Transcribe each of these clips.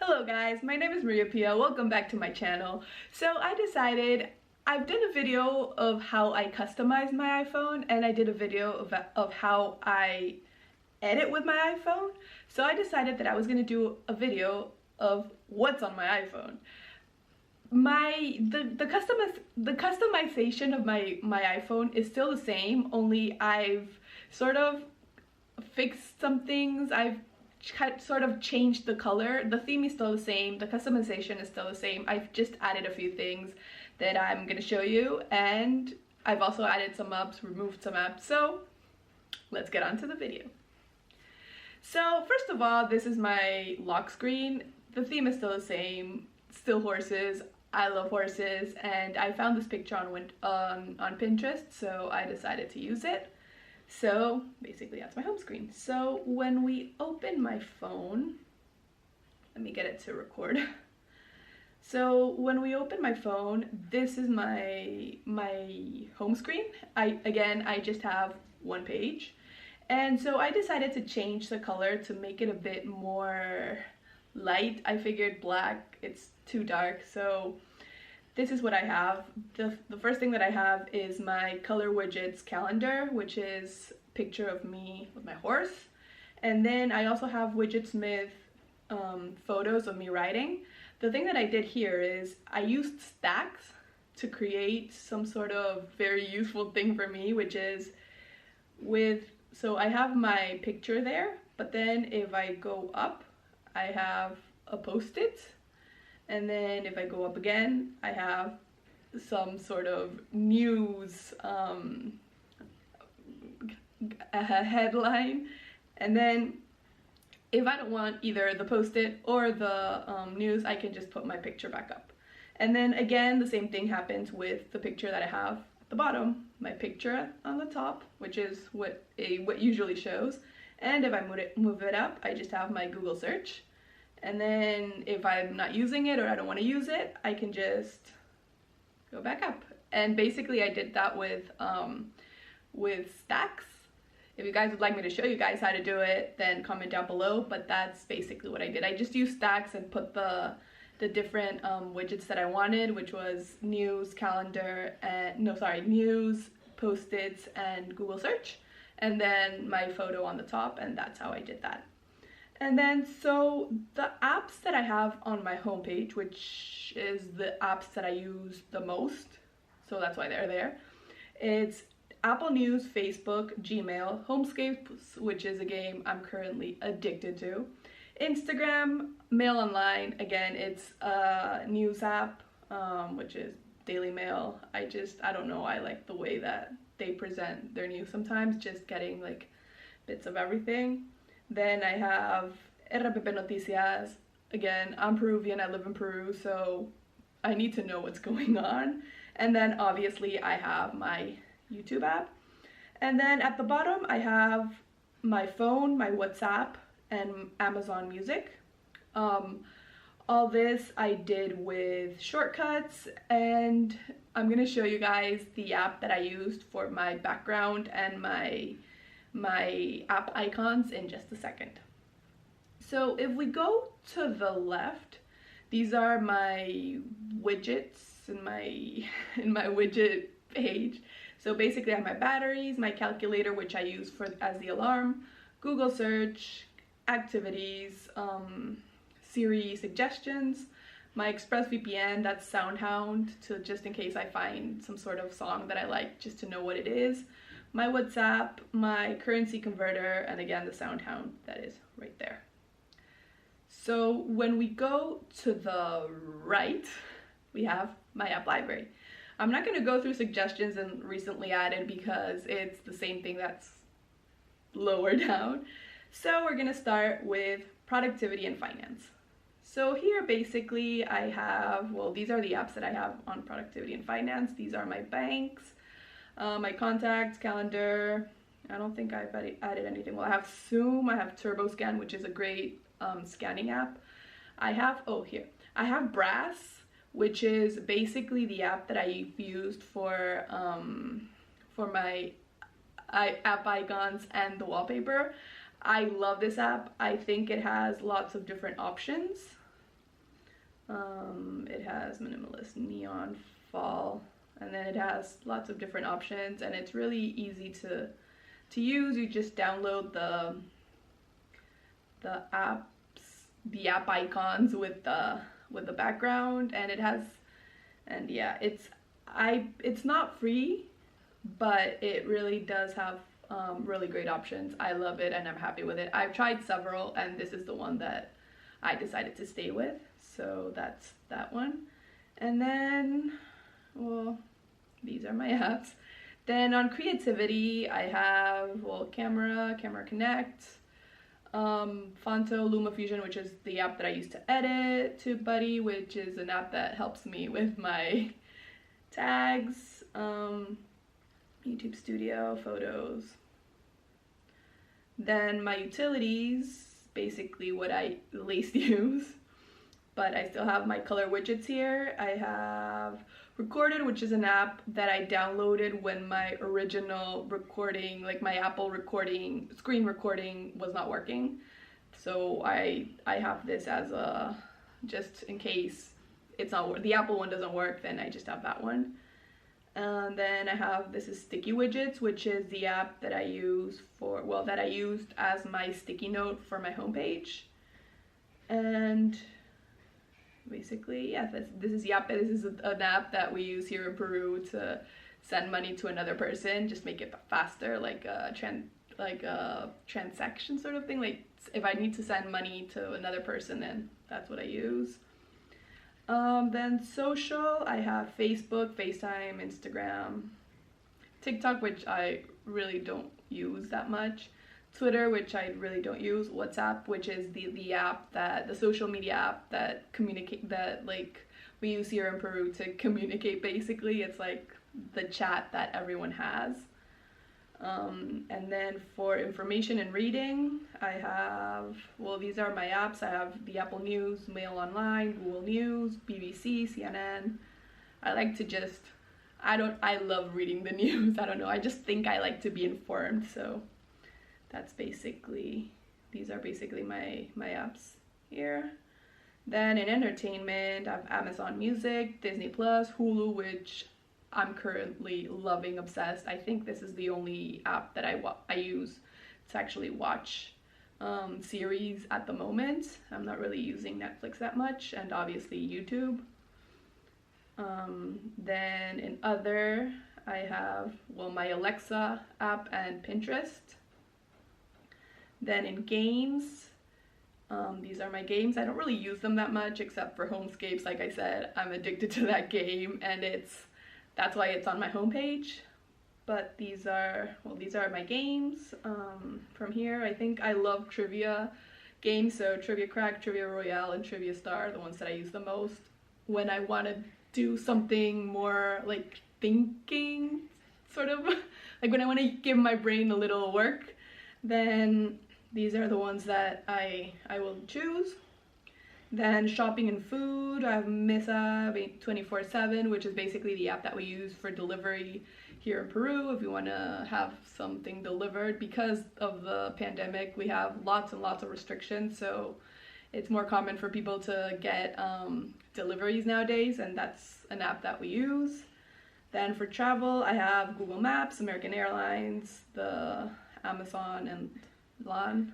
Hello guys, my name is Maria Pia. Welcome back to my channel. So I decided I've done a video of how I customize my iPhone, and I did a video of how I edit with my iPhone. So I decided that I was gonna do a video of what's on my iPhone. The customization of my iPhone is still the same, only I've sort of fixed some things. I've sort of changed the color. The theme is still the same, the customization is still the same. I've just added a few things that I'm gonna show you, and I've also added some apps, removed some apps. So let's get on to the video. So first of all, this is my lock screen. The theme is still the same, still horses. I love horses, and I found this picture on Pinterest, so I decided to use it. So basically that's my home screen. So when we open my phone, let me get it to record. So when we open my phone, this is my home screen. I just have one page. And so I decided to change the color to make it a bit more light. I figured black, it's too dark, so this is what I have. The first thing that I have is my color widgets calendar, which is a picture of me with my horse. And then I also have Widget Smith photos of me riding. The thing that I did here is I used stacks to create some sort of very useful thing for me, which is so I have my picture there, but then if I go up, I have a post-it. And then if I go up again, I have some sort of news a headline. And then if I don't want either the post-it or the news, I can just put my picture back up. And then again, the same thing happens with the picture that I have at the bottom. My picture on the top, which is what usually shows. And if I move it up, I just have my Google search. And then if I'm not using it or I don't want to use it, I can just go back up. And basically I did that with stacks. If you guys would like me to show you guys how to do it, then comment down below. But that's basically what I did. I just used stacks and put the different widgets that I wanted, which was news, calendar, and news, post-its, and Google search. And then my photo on the top, and that's how I did that. And then so the apps that I have on my homepage, which is the apps that I use the most, so that's why they're there, it's Apple News, Facebook, Gmail, Homescapes, which is a game I'm currently addicted to, Instagram, Mail Online, again it's a news app, which is Daily Mail. I don't know, I like the way that they present their news sometimes, just getting like bits of everything. Then I have RPP Noticias. Again, I'm Peruvian, I live in Peru, so I need to know what's going on. And then obviously I have my YouTube app. And then at the bottom I have my phone, my WhatsApp, and Amazon Music. All this I did with shortcuts, and I'm gonna show you guys the app that I used for my background and my app icons in just a second. So if we go to the left, these are my widgets in my widget page. So basically I have my batteries, my calculator, which I use as the alarm, Google search, activities, Siri suggestions, my ExpressVPN, that's SoundHound, just in case I find some sort of song that I like, just to know what it is, my WhatsApp, my currency converter, and again the SoundHound that is right there. So when we go to the right, we have my app library. I'm not going to go through suggestions and recently added because it's the same thing that's lower down. So we're going to start with productivity and finance. So here basically I have, well, these are the apps that I have on productivity and finance. These are my banks, my contacts, calendar. I don't think I've added anything. Well, I have Zoom, I have TurboScan, which is a great scanning app. I have, I have Brass, which is basically the app that I've used for my app icons and the wallpaper. I love this app. I think it has lots of different options. It has minimalist neon fall, and then it has lots of different options, and it's really easy to use. You just download the app icons with the background, and it has, and yeah, it's not free, but it really does have really great options. I love it and I'm happy with it. I've tried several, and this is the one that I decided to stay with. So that's that one. And then, well, these are my apps. Then on creativity, I have, well, Camera Connect, Fonto, LumaFusion, which is the app that I use to edit, TubeBuddy, which is an app that helps me with my tags, YouTube Studio, photos. Then my utilities, basically what I least use, but I still have my color widgets here. I have Recorded, which is an app that I downloaded when my original recording, like my Apple recording, screen recording was not working. So I have this as a, just in case it's not, the Apple one doesn't work, then I just have that one. And then I have, this is Sticky Widgets, which is the app that I use for, well, that I used as my sticky note for my homepage. And basically, yeah, this is Yape. This is an app that we use here in Peru to send money to another person, just make it faster, like a transaction sort of thing. Like if I need to send money to another person, then that's what I use. Then social, I have Facebook, FaceTime, Instagram, TikTok, which I really don't use that much, Twitter, which I really don't use, WhatsApp, which is the app that, the social media app that like we use here in Peru to communicate. Basically, it's like the chat that everyone has. And then for information and reading, I have, well, these are my apps. I have the Apple News, Mail Online, Google News, BBC, CNN. I like to just, I love reading the news. I don't know, I just think I like to be informed. So that's basically, these are basically my apps here. Then in entertainment, I have Amazon Music, Disney Plus, Hulu, which I'm currently loving, obsessed. I think this is the only app that I use to actually watch series at the moment. I'm not really using Netflix that much, and obviously YouTube. Then in other, I have, well, my Alexa app and Pinterest. Then in games, these are my games. I don't really use them that much except for Homescapes. Like I said, I'm addicted to that game, and that's why it's on my homepage. But these are my games. From here, I think I love trivia games, so Trivia Crack, Trivia Royale, and Trivia Star are the ones that I use the most when I want to do something more like thinking, sort of, like when I want to give my brain a little work, then these are the ones that I will choose. Then shopping and food, I have Misa 24/7, which is basically the app that we use for delivery here in Peru if you want to have something delivered. Because of the pandemic, we have lots and lots of restrictions, so it's more common for people to get deliveries nowadays, and that's an app that we use. Then for travel, I have Google Maps, American Airlines, the Amazon, and LAN.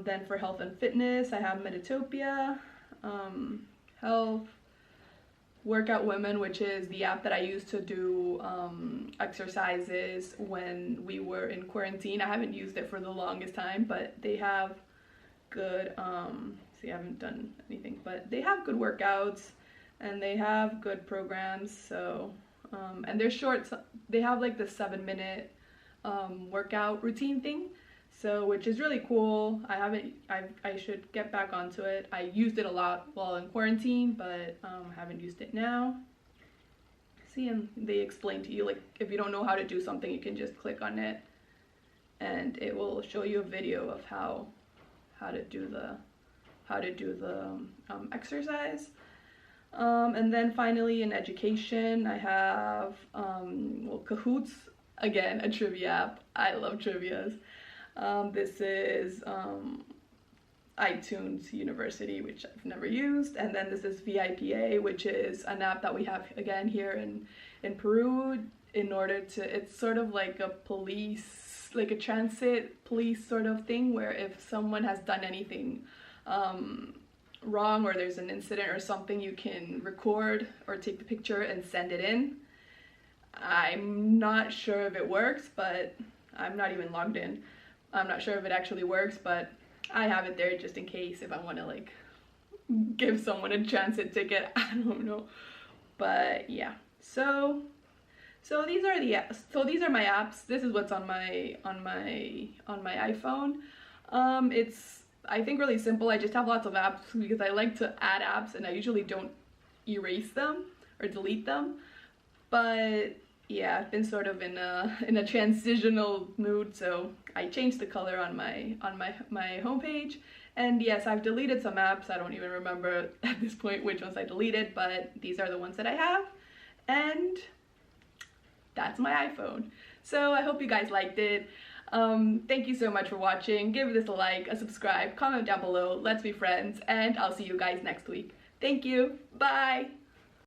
Then for health and fitness, I have Meditopia, Health, Workout Women, which is the app that I used to do exercises when we were in quarantine. I haven't used it for the longest time, but they have good, see, I haven't done anything, but they have good workouts, and they have good programs, so, and they're short, they have like the 7-minute workout routine thing. So, which is really cool. I should get back onto it. I used it a lot while in quarantine, but haven't used it now. See, and they explain to you, like, if you don't know how to do something, you can just click on it, and it will show you a video of how to do the exercise. And then finally, in education, I have well, Kahoots, again, a trivia app. I love trivias. This is iTunes University, which I've never used, and then this is VIPA, which is an app that we have again here in Peru in order to, it's sort of like a police, like a transit police sort of thing, where if someone has done anything wrong or there's an incident or something, you can record or take the picture and send it in. I'm not sure if it works, but I'm not even logged in. I'm not sure if it actually works, but I have it there just in case if I want to like give someone a transit ticket. I don't know, but yeah. So these are these are my apps. This is what's on my iPhone. It's, I think, really simple. I just have lots of apps because I like to add apps and I usually don't erase them or delete them. But yeah, I've been sort of in a transitional mood, so I changed the color on my homepage. And yes, I've deleted some apps. I don't even remember at this point which ones I deleted, but these are the ones that I have. And that's my iPhone. So I hope you guys liked it. Thank you so much for watching. Give this a like, a subscribe, comment down below. Let's be friends, and I'll see you guys next week. Thank you. Bye.